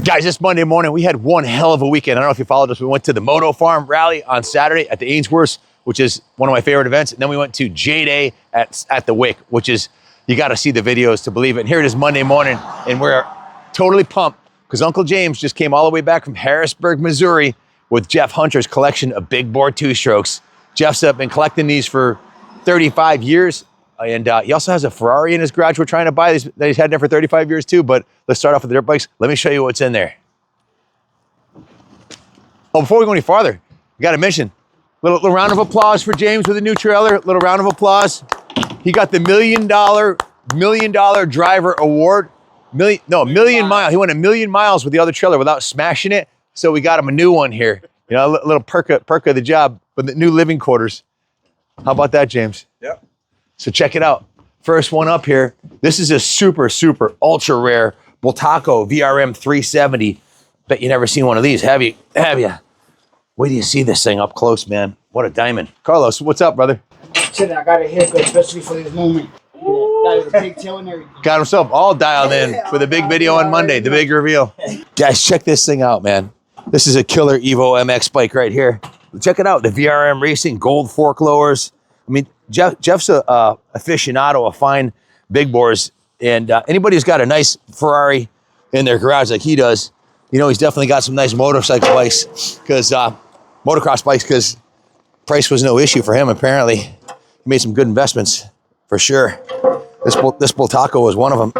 Guys, this Monday morning, we had one hell of a weekend. I don't know if you followed us. We went to the Moto Farm Rally on Saturday at the Ainsworth, which is one of my favorite events. And then we went to J-Day at the Wick, which is, you got to see the videos to believe it. And here it is Monday morning, and we're totally pumped because Uncle James just came all the way back from Harrisburg, Missouri with Jeff Hunter's collection of big bore two-strokes. Jeff's been collecting these for 35 years. And he also has a Ferrari in his garage we're trying to buy that he's had there for 35 years too. But let's start off with the dirt bikes. Let me show you what's in there. Oh, before we go any farther, we got to mention, little round of applause for James with a new trailer. Little round of applause. He got the $1 million driver award. Million mile. He went 1,000,000 miles with the other trailer without smashing it. So we got him a new one here. You know, a little perk of the job with the new living quarters. How about that, James? Yep. So check it out. First one up here. This is a super, super ultra rare Bultaco VRM 370. Bet you never seen one of these, have you? Wait till you see this thing up close, man. What a diamond. Carlos, what's up, brother? Shit, I got a haircut especially for this moment. Got a big tail and everything. Got himself all dialed in for the big video on Monday, the big reveal. Guys, check this thing out, man. This is a killer Evo MX bike right here. Check it out, the VRM Racing gold fork lowers. I mean, Jeff's a aficionado of fine big bores, and anybody who's got a nice Ferrari in their garage like he does, you know, he's definitely got some nice motorcycle bikes, because motocross bikes, because price was no issue for him. Apparently, he made some good investments for sure. This Bultaco was one of them.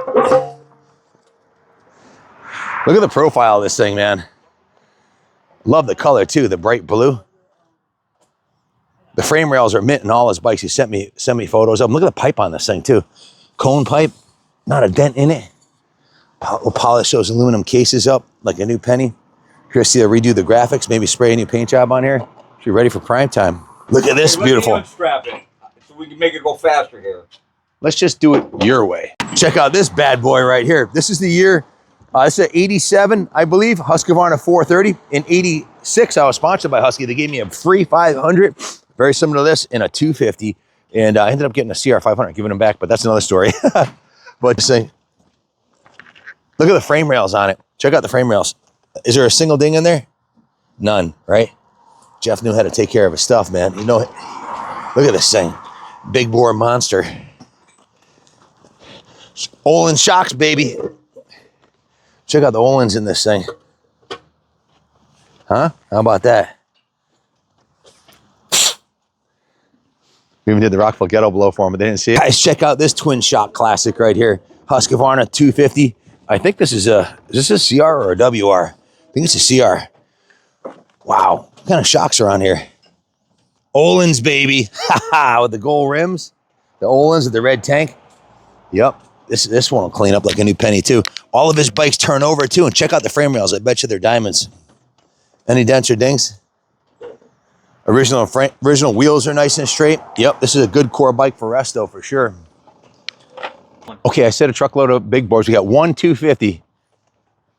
Look at the profile of this thing, man. Love the color too, the bright blue. The frame rails are mint in all his bikes. He sent me photos of them. Look at the pipe on this thing too. Cone pipe, not a dent in it. We'll polish those aluminum cases up like a new penny. Here, see, redo the graphics, maybe spray a new paint job on here. Should be ready for prime time. Look at this, beautiful. Unstrap it so we can make it go faster here. Let's just do it your way. Check out this bad boy right here. This is the year, this is an 87, I believe, Husqvarna 430. In 86, I was sponsored by Husky. They gave me a free 500. Very similar to this in a 250, and I ended up getting a CR500, giving them back, but that's another story. But say, look at the frame rails on it. Check out the frame rails. Is there a single ding in there? None, right? Jeff knew how to take care of his stuff, man. You know, look at this thing. Big bore monster. Olin shocks, baby. Check out the Olins in this thing. Huh? How about that? We even did the Rockville Ghetto blow for him, but they didn't see it. Guys, check out this twin shock classic right here. Husqvarna 250. I think this is this a CR or a WR? I think it's a CR. Wow, what kind of shocks are on here? Olin's, baby. With the gold rims. The Olin's with the red tank. Yep, this one will clean up like a new penny too. All of his bikes turn over too, and check out the frame rails. I bet you they're diamonds. Any dents or dings? Original wheels are nice and straight. Yep, this is a good core bike for resto for sure. Okay, I said a truckload of big boards. We got one 250,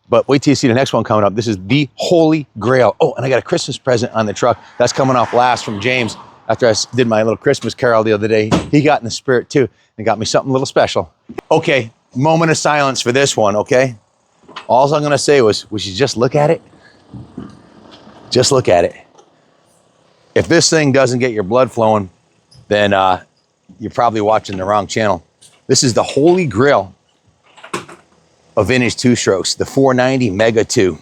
but wait till you see the next one coming up. This is the Holy Grail. Oh, and I got a Christmas present on the truck. That's coming off last from James after I did my little Christmas carol the other day. He got in the spirit too and got me something a little special. Okay, moment of silence for this one, okay? All I'm gonna say was, we should just look at it. Just look at it. If this thing doesn't get your blood flowing, then you're probably watching the wrong channel. This is the Holy Grail of vintage two-strokes, the 490 Mega 2.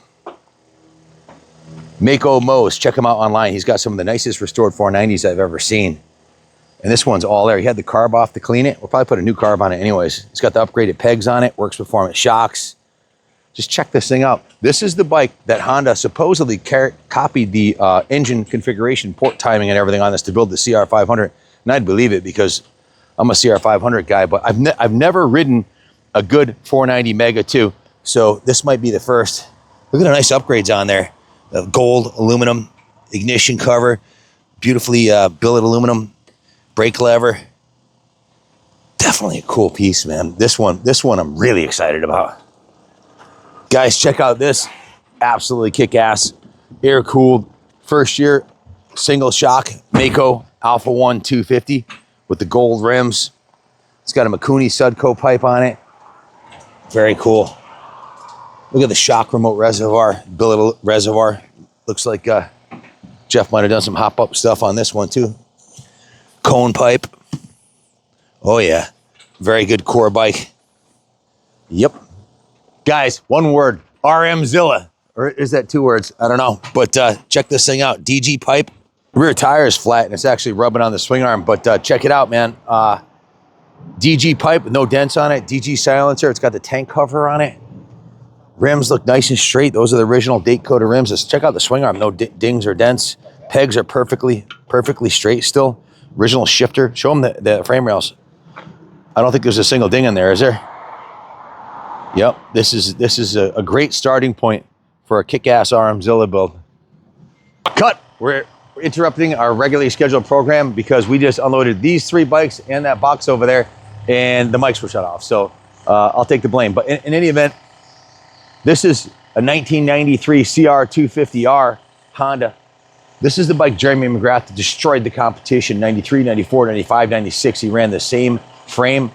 Maico Mo's, check him out online. He's got some of the nicest restored 490s I've ever seen. And this one's all there. He had the carb off to clean it. We'll probably put a new carb on it anyways. It's got the upgraded pegs on it, works performance shocks. Just check this thing out. This is the bike that Honda supposedly copied the engine configuration, port timing and everything on this to build the CR500. And I'd believe it because I'm a CR500 guy, but I've never ridden a good 490 Mega 2. So this might be the first. Look at the nice upgrades on there. The gold aluminum ignition cover, beautifully billet aluminum brake lever. Definitely a cool piece, man. This one I'm really excited about. Guys, check out this. Absolutely kick-ass, air-cooled, first year, single shock, Maico Alpha 1 250 with the gold rims. It's got a Mikuni Sudco pipe on it. Very cool. Look at the shock remote reservoir, billet reservoir. Looks like Jeff might have done some hop-up stuff on this one too. Cone pipe. Oh yeah, very good core bike. Yep. Guys, one word, RMzilla. Or is that two words? I don't know. But check this thing out, DG pipe. Rear tire is flat and it's actually rubbing on the swing arm, but check it out, man. DG pipe with no dents on it, DG silencer. It's got the tank cover on it. Rims look nice and straight. Those are the original date coated rims. Let's check out the swing arm. No dings or dents. Pegs are perfectly straight still. Original shifter. Show them the frame rails. I don't think there's a single ding in there, is there? Yep. This is a great starting point for a kick-ass RMzilla build. Cut. We're interrupting our regularly scheduled program because we just unloaded these 3 bikes and that box over there, and the mics were shut off. So I'll take the blame. But in any event, this is a 1993 CR250R Honda. This is the bike Jeremy McGrath destroyed the competition. 93, 94, 95, 96. He ran the same frame.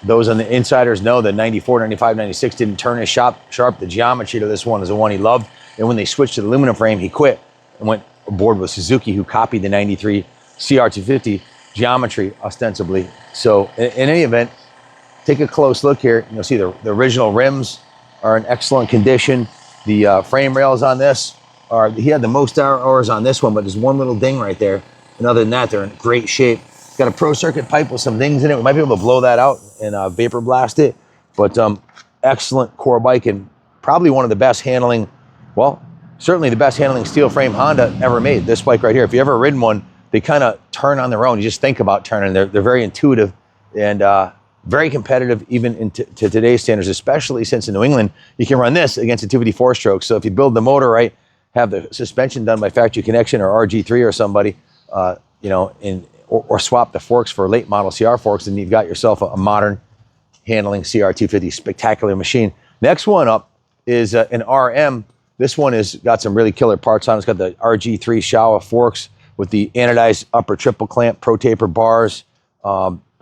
Those on the insiders know that 94, 95, 96 didn't turn as sharp. The geometry to this one is the one he loved. And when they switched to the aluminum frame, he quit and went aboard with Suzuki, who copied the 93 CR250 geometry ostensibly. So in any event, take a close look here. You'll see the original rims are in excellent condition. The frame rails on this are, he had the most hours on this one, but there's one little ding right there. And other than that, they're in great shape. Got a pro circuit pipe with some dings in it. We might be able to blow that out and vapor blast it. But excellent core bike and probably one of the best handling, well, certainly the best handling steel frame Honda ever made. This bike right here, if you ever ridden one, they kind of turn on their own. You just think about turning. They're very intuitive and very competitive even to today's standards, especially since in New England, you can run this against a 254 stroke. So if you build the motor right, have the suspension done by Factory Connection or RG3 or somebody, you know, or swap the forks for late model CR forks, and you've got yourself a modern handling CR250 spectacular machine. Next one up is an RM. This one has got some really killer parts on it. It's got the RG3 Showa forks with the anodized upper triple clamp, pro taper bars,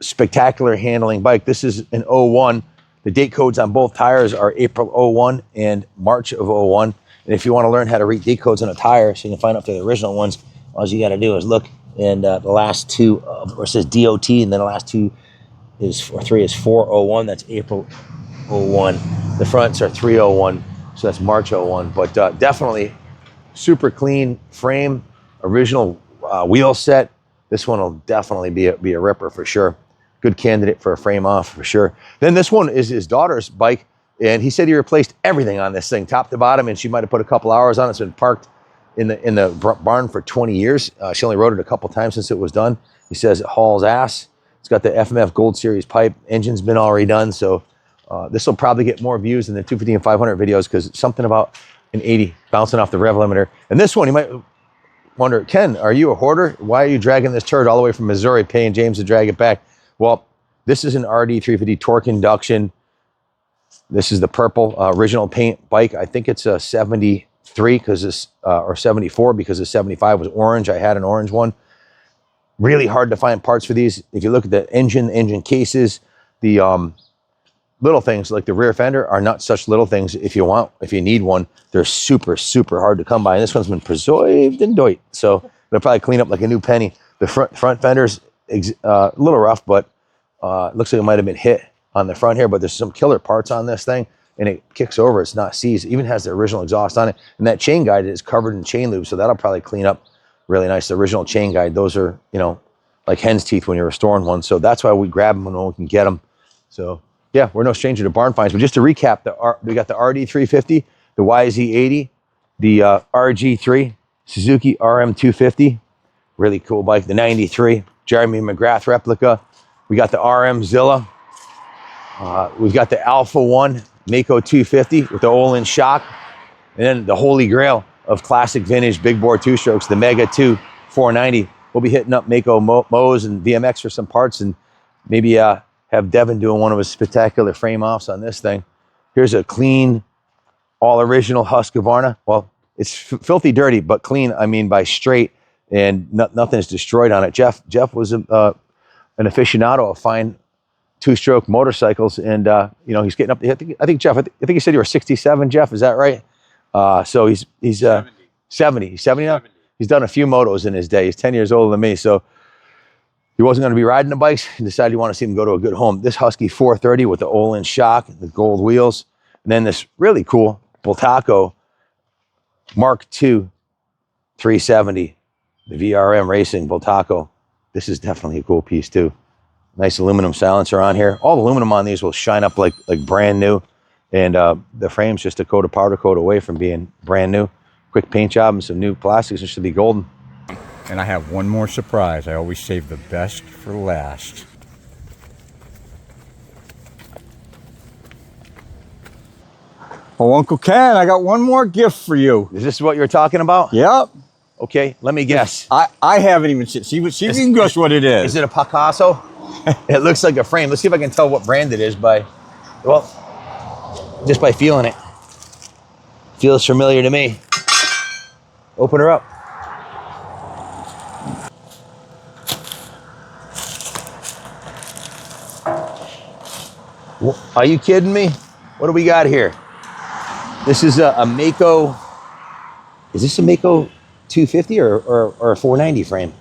spectacular handling bike. This is an 01. The date codes on both tires are April 01 and March of 01. And if you want to learn how to read date codes on a tire so you can find out the original ones, all you got to do is look, and the last two, where it says DOT, and then the last two is, or 3 is 401. That's April 01. The fronts are 301, so that's March 01. But definitely super clean frame, original wheel set. This one will definitely be a ripper for sure. Good candidate for a frame off for sure. Then this one is his daughter's bike, and he said he replaced everything on this thing, top to bottom, and she might have put a couple hours on it. It's been parked in the barn for 20 years. She only rode it a couple times since it was done. He says it hauls ass. It's got the FMF Gold Series pipe. Engine's been all redone, so this will probably get more views than the 250 and 500 videos because it's something about an 80 bouncing off the rev limiter. And this one, you might wonder, Ken, are you a hoarder? Why are you dragging this turd all the way from Missouri, paying James to drag it back? Well, this is an RD350 torque induction. This is the purple original paint bike. I think it's a 73 because this, or 74 because the 75 was orange. I had an orange one. Really hard to find parts for these. If you look at the engine cases, the little things like the rear fender are not such little things. If you need one, they're super, super hard to come by. And this one's been preserved and doit. So they'll probably clean up like a new penny. The front fender's a little rough, but looks like it might have been hit on the front here, but there's some killer parts on this thing and it kicks over. It's not seized. It even has the original exhaust on it. And that chain guide is covered in chain lube. So that'll probably clean up really nice. The original chain guide, those are, you know, like hen's teeth when you're restoring one. So that's why we grab them when we can get them. So yeah, we're no stranger to barn finds. But just to recap, we got the RD350, the YZ80, the RG3, Suzuki RM250, really cool bike. The 93, Jeremy McGrath replica. We got the RMzilla. We've got the Alpha 1 Maico 250 with the Olin shock. And then the holy grail of classic vintage big bore two strokes, the Mega 2 490. We'll be hitting up Maico Mo's and VMX for some parts and maybe have Devin doing one of his spectacular frame offs on this thing. Here's a clean, all original Husqvarna. Well, it's filthy dirty, but clean, I mean by straight, and nothing is destroyed on it. Jeff was an aficionado of fine two-stroke motorcycles, and you know, he's getting up. I think Jeff. I think you said you were 67, Jeff. Is that right? So he's 70. He's 70 now. 70. He's done a few motos in his day. He's 10 years older than me, so he wasn't going to be riding the bikes. He decided he wanted to see him go to a good home. This Husky 430 with the Olin shock, the gold wheels, and then this really cool Bultaco Mark II 370, the VRM Racing Bultaco. This is definitely a cool piece too. Nice aluminum silencer on here. All the aluminum on these will shine up like brand new. And the frame's just a coat of powder coat away from being brand new. Quick paint job and some new plastics. It should be golden. And I have one more surprise. I always save the best for last. Oh, Uncle Ken, I got one more gift for you. Is this what you're talking about? Yep. Okay, let me guess. I haven't even seen. See if you can guess what it is. Is it a Picasso? It looks like a frame. Let's see if I can tell what brand it is by, well, just by feeling it. Feels familiar to me. Open her up. Are you kidding me? What do we got here? This is a Maico. Is this a Maico 250 or a 490 frame?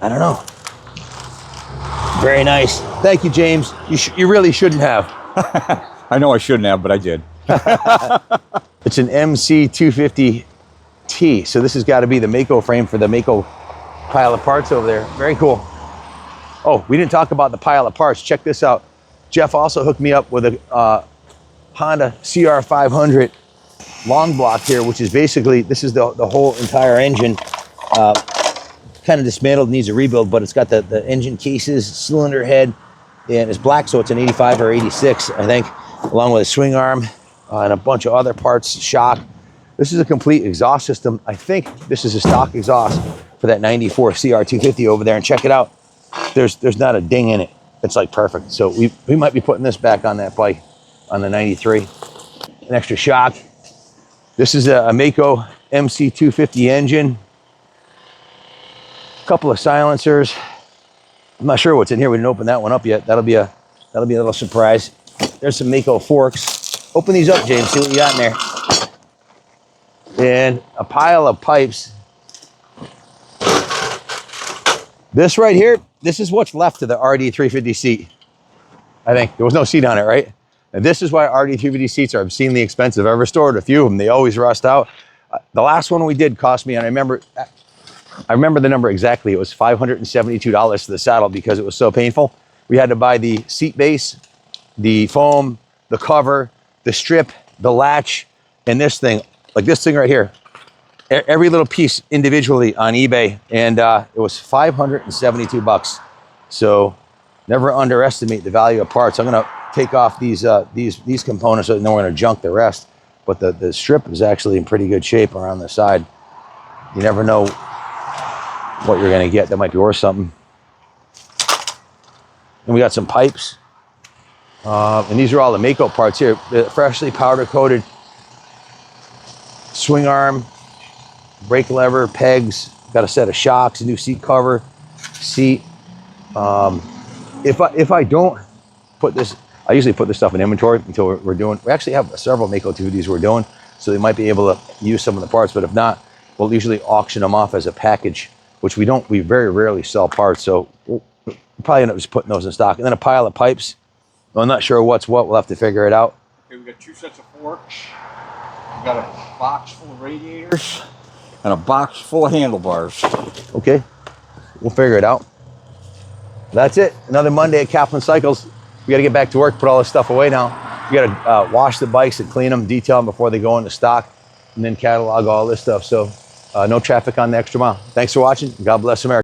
I don't know. Very nice. Thank you, James. You really shouldn't have. I know I shouldn't have, but I did. It's an MC250T. So this has got to be the Maico frame for the Maico pile of parts over there. Very cool. Oh, we didn't talk about the pile of parts. Check this out. Jeff also hooked me up with a Honda CR500 long block here, which is basically, this is the whole entire engine. Kind of dismantled, needs a rebuild, but it's got the engine cases, cylinder head, and it's black, so it's an 85 or 86, I think, along with a swing arm and a bunch of other parts, shock. This is a complete exhaust system. I think this is a stock exhaust for that 94 CR250 over there, and check it out. There's not a ding in it. It's like perfect. So we might be putting this back on that bike, on the 93. An extra shock. This is a Maico MC250 engine. Couple of silencers. I'm not sure what's in here. We didn't open that one up yet. That'll be a little surprise. There's some Maico forks. Open these up, James. See what you got in there. And a pile of pipes. This right here, this is what's left of the RD350 seat. I think there was no seat on it, right? And this is why RD350 seats are obscenely expensive. I've restored a few of them. They always rust out. The last one we did cost me, and I remember the number exactly. It was $572 for the saddle because it was so painful. We had to buy the seat base, the foam, the cover, the strip, the latch, and this thing, like this thing right here. Every little piece individually on eBay, and it was $572. So never underestimate the value of parts. I'm gonna take off these components, so then we're gonna junk the rest. But the strip is actually in pretty good shape around the side. You never know what you're gonna get that might be worth something. And we got some pipes. And these are all the Maico parts here. The freshly powder coated swing arm, brake lever, pegs, got a set of shocks, a new seat cover, seat. If I don't put this, I usually put this stuff in inventory until we actually have several Maico 250s we're doing, so they might be able to use some of the parts, but if not, we'll usually auction them off as a package, which we very rarely sell parts, so we'll probably end up just putting those in stock. And then a pile of pipes. I'm not sure what's what, we'll have to figure it out. Okay, we got 2 sets of forks. We got a box full of radiators and a box full of handlebars. Okay, we'll figure it out. That's it. Another Monday at Kaplan Cycles. We got to get back to work, put all this stuff away now. We got to wash the bikes and clean them, detail them before they go into stock, and then catalog all this stuff. So no traffic on the extra mile. Thanks for watching. God bless America.